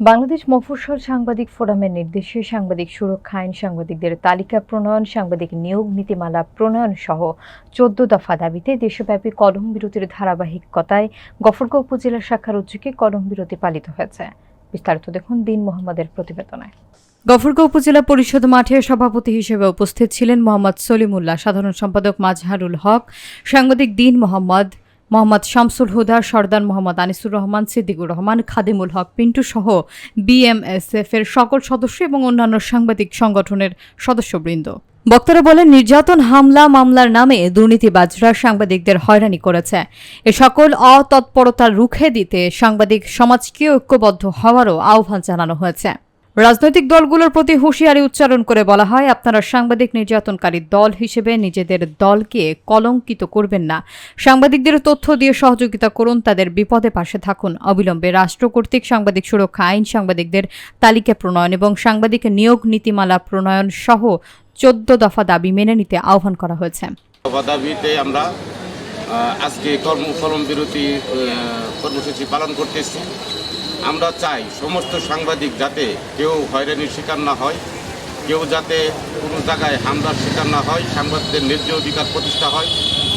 বাংলাদেশ মফস্বল সাংবাদিক ফোরামের নির্দেশে সাংবাদিক সুরক্ষা আইন, সাংবাদিকদের তালিকা প্রণয়ন, সাংবাদিক নিয়োগ নীতিমালা প্রণয়ন সহ ১৪ দফা দাবিতে দেশব্যাপী কলম বিরতির ধারাবাহিকতায় গফরগাঁও উপজেলা শাখার উদ্যোগে কলম বিরতি পালিত হয়েছে। বিস্তারিত দেখুন দীন মোহাম্মদের প্রতিবেদনে। গফরগাঁও উপজেলা পরিষদ মাঠে সভাপতি হিসেবে উপস্থিত ছিলেন মোহাম্মদ সলিমুল্লাহ, সাধারণ সম্পাদক মাজহারুল হক, সাংবাদিক দীন মোহাম্মদ, মোহাম্মদ শামসুল হুদা, সরদার মোহাম্মদ আনিসুর রহমান, সিদ্দিকুর রহমান, খাদিমুল হক পিন্টু সহ বিএমএসএফ এর সকল সদস্য এবং অন্যান্য সাংবাদিক সংগঠনের সদস্যবৃন্দ। বক্তারা বলেন, নির্যাতন, হামলা, মামলার নামে দুর্নীতিবাজরা সাংবাদিকদের হয়রানি করেছে। এ সকল অতৎপরতা রুখে দিতে সাংবাদিক সমাজকে ঐক্যবদ্ধ হওয়ারও আহ্বান জানানো হয়েছে। রাজনৈতিক দলগুলোর প্রতি হুঁশিয়ারি উচ্চারণ করে বলা হয়, আপনারা সাংবাদিক নির্যাতনকারী দল হিসেবে নিজেদের দলকে কলঙ্কিত করবেন না। সাংবাদিকদের তথ্য দিয়ে সহযোগিতা করুন, তাদের বিপদে পাশে থাকুন। অবিলম্বে রাষ্ট্র কর্তৃক সাংবাদিক সুরক্ষা আইন, সাংবাদিকদের তালিকা প্রণয়ন এবং সাংবাদিক নিয়োগ নীতিমালা প্রণয়ন সহ ১৪ দফা দাবি মেনে নিতে আহ্বান করা হয়েছে। দাবিতে আমরা আজকে কলম বিরতি কর্মসূচি পালন করতেছি। আমরা চাই সমস্ত সাংবাদিক যাতে কেউ হয়রানির শিকার না হয়, কেউ যাতে কোনো জায়গায় হামলার শিকার না হয়, সাংবাদিকদের ন্যায্য অধিকার প্রতিষ্ঠা হয়।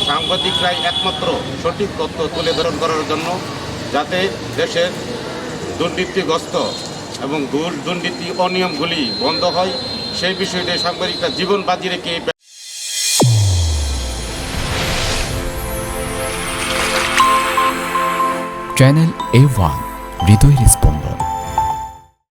সাংবাদিকরাই একমাত্র সঠিক তথ্য তুলে ধরন করার জন্য যাতে দেশের দুর্নীতিগ্রস্ত এবং দুর্নীতি অনিয়মগুলি বন্ধ হয়, সেই বিষয়টি সাংবাদিকরা জীবন বাজি রেখে চ্যানেল A1 হৃদয় রেসপন্স।